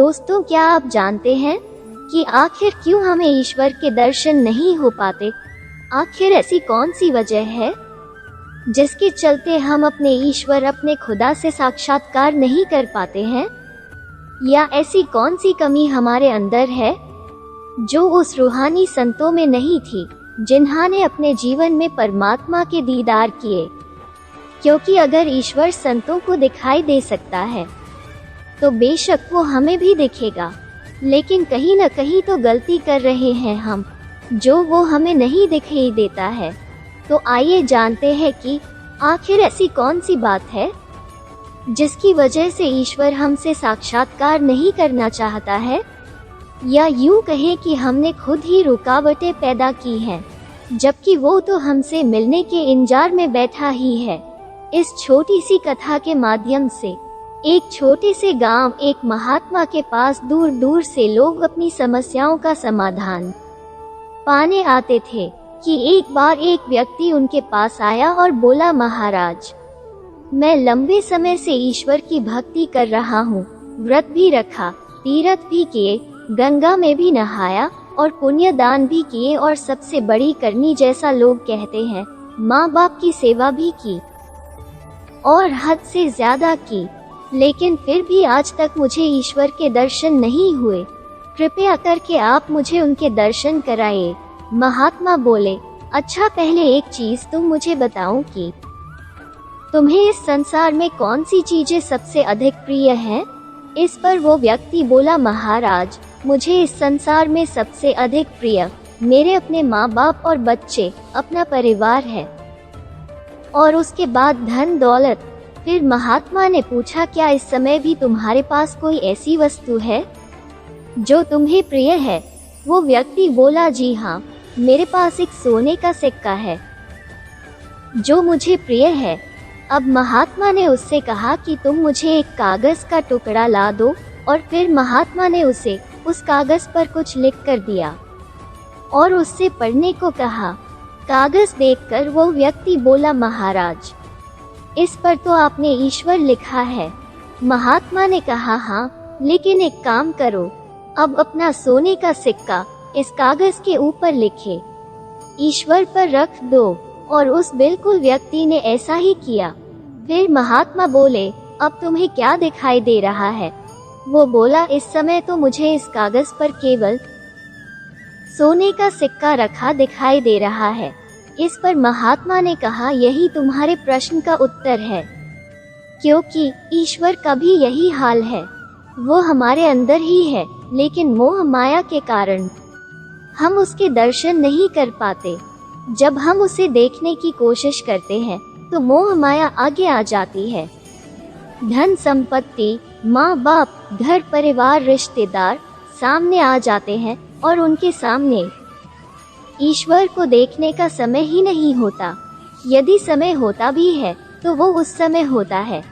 दोस्तों, क्या आप जानते हैं कि आखिर क्यों हमें ईश्वर के दर्शन नहीं हो पाते? आखिर ऐसी कौन सी वजह है जिसके चलते हम अपने ईश्वर, अपने खुदा से साक्षात्कार नहीं कर पाते हैं? या ऐसी कौन सी कमी हमारे अंदर है जो उस रूहानी संतों में नहीं थी जिन्होंने अपने जीवन में परमात्मा के दीदार किए? क्योंकि अगर ईश्वर संतों को दिखाई दे सकता है तो बेशक वो हमें भी दिखेगा, लेकिन कहीं न कहीं तो गलती कर रहे हैं हम, जो वो हमें नहीं दिखाई देता है। तो आइए जानते हैं कि आखिर ऐसी कौन सी बात है जिसकी वजह से ईश्वर हमसे साक्षात्कार नहीं करना चाहता है, या यूं कहें कि हमने खुद ही रुकावटें पैदा की हैं, जबकि वो तो हमसे मिलने के इंतजार में बैठा ही है। इस छोटी सी कथा के माध्यम से एक छोटे से गांव, एक महात्मा के पास दूर दूर से लोग अपनी समस्याओं का समाधान पाने आते थे कि एक बार एक व्यक्ति उनके पास आया और बोला, महाराज, मैं लंबे समय से ईश्वर की भक्ति कर रहा हूँ, व्रत भी रखा, तीर्थ भी किए, गंगा में भी नहाया और पुण्य दान भी किए, और सबसे बड़ी करनी जैसा लोग कहते हैं, माँ बाप की सेवा भी की और हद से ज्यादा की, लेकिन फिर भी आज तक मुझे ईश्वर के दर्शन नहीं हुए। कृपया करके आप मुझे उनके दर्शन कराइए। महात्मा बोले, अच्छा, पहले एक चीज तुम मुझे बताओ कि तुम्हें इस संसार में कौन सी चीजें सबसे अधिक प्रिय हैं? इस पर वो व्यक्ति बोला, महाराज, मुझे इस संसार में सबसे अधिक प्रिय मेरे अपने माँ बाप और बच्चे, अपना परिवार है, और उसके बाद धन दौलत। फिर महात्मा ने पूछा, क्या इस समय भी तुम्हारे पास कोई ऐसी वस्तु है जो तुम्हें प्रिय है? वो व्यक्ति बोला, जी हाँ, मेरे पास एक सोने का सिक्का है जो मुझे प्रिय है। अब महात्मा ने उससे कहा कि तुम मुझे एक कागज का टुकड़ा ला दो, और फिर महात्मा ने उसे उस कागज पर कुछ लिख कर दिया और उससे पढ़ने को कहा। कागज देखकर वो व्यक्ति बोला, महाराज, इस पर तो आपने ईश्वर लिखा है। महात्मा ने कहा, हाँ, लेकिन एक काम करो, अब अपना सोने का सिक्का इस कागज के ऊपर लिखे, ईश्वर पर रख दो। और उस बिल्कुल व्यक्ति ने ऐसा ही किया। फिर महात्मा बोले, अब तुम्हें क्या दिखाई दे रहा है? वो बोला, इस समय तो मुझे इस कागज पर केवल सोने का सिक्का रखा दिखाई दे रहा है। इस पर महात्मा ने कहा, यही तुम्हारे प्रश्न का उत्तर है, क्योंकि ईश्वर का भी यही हाल है। वो हमारे अंदर ही है, लेकिन मोह माया के कारण हम उसके दर्शन नहीं कर पाते। जब हम उसे देखने की कोशिश करते हैं तो मोह माया आगे आ जाती है। धन संपत्ति, माँ बाप, घर परिवार, रिश्तेदार सामने आ जाते हैं, और उनके सामने ईश्वर को देखने का समय ही नहीं होता। यदि समय होता भी है तो वो उस समय होता है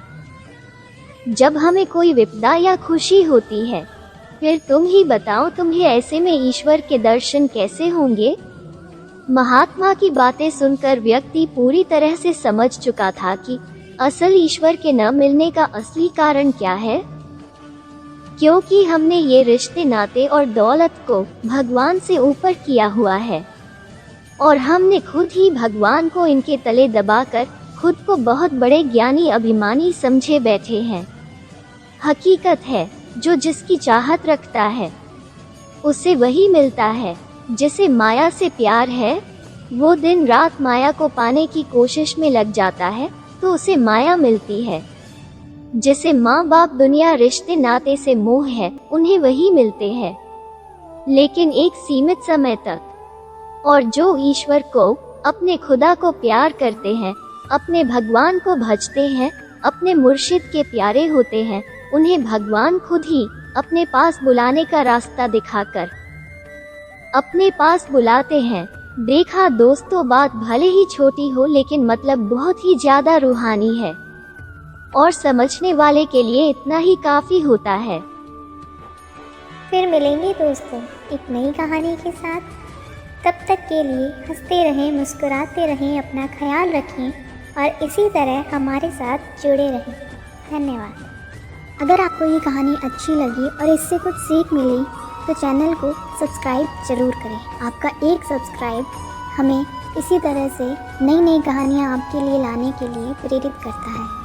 जब हमें कोई विपदा या खुशी होती है। फिर तुम ही बताओ, तुम्हें ऐसे में ईश्वर के दर्शन कैसे होंगे? महात्मा की बातें सुनकर व्यक्ति पूरी तरह से समझ चुका था कि असल ईश्वर के न मिलने का असली कारण क्या है, क्योंकि हमने ये रिश्ते, नाते और दौलत को भगवान से ऊपर किया हुआ है, और हमने खुद ही भगवान को इनके तले दबाकर खुद को बहुत बड़े ज्ञानी, अभिमानी समझे बैठे हैं। हकीकत है, जो जिसकी चाहत रखता है उसे वही मिलता है। जिसे माया से प्यार है वो दिन रात माया को पाने की कोशिश में लग जाता है, तो उसे माया मिलती है। जिसे माँ बाप, दुनिया, रिश्ते नाते से मोह है, उन्हें वही मिलते हैं, लेकिन एक सीमित समय तक। और जो ईश्वर को, अपने खुदा को प्यार करते हैं, अपने भगवान को भजते हैं, अपने मुर्शिद के प्यारे होते हैं, उन्हें भगवान खुद ही अपने पास बुलाने का रास्ता दिखाकर अपने पास बुलाते हैं। देखा दोस्तों, बात भले ही छोटी हो, लेकिन मतलब बहुत ही ज्यादा रूहानी है, और समझने वाले के लिए इतना ही काफी होता है। फिर मिलेंगे दोस्तों एक नई कहानी के साथ। तब तक के लिए हंसते रहें, मुस्कुराते रहें, अपना ख्याल रखें और इसी तरह हमारे साथ जुड़े रहें। धन्यवाद। अगर आपको ये कहानी अच्छी लगी और इससे कुछ सीख मिली तो चैनल को सब्सक्राइब ज़रूर करें। आपका एक सब्सक्राइब हमें इसी तरह से नई नई कहानियाँ आपके लिए लाने के लिए प्रेरित करता है।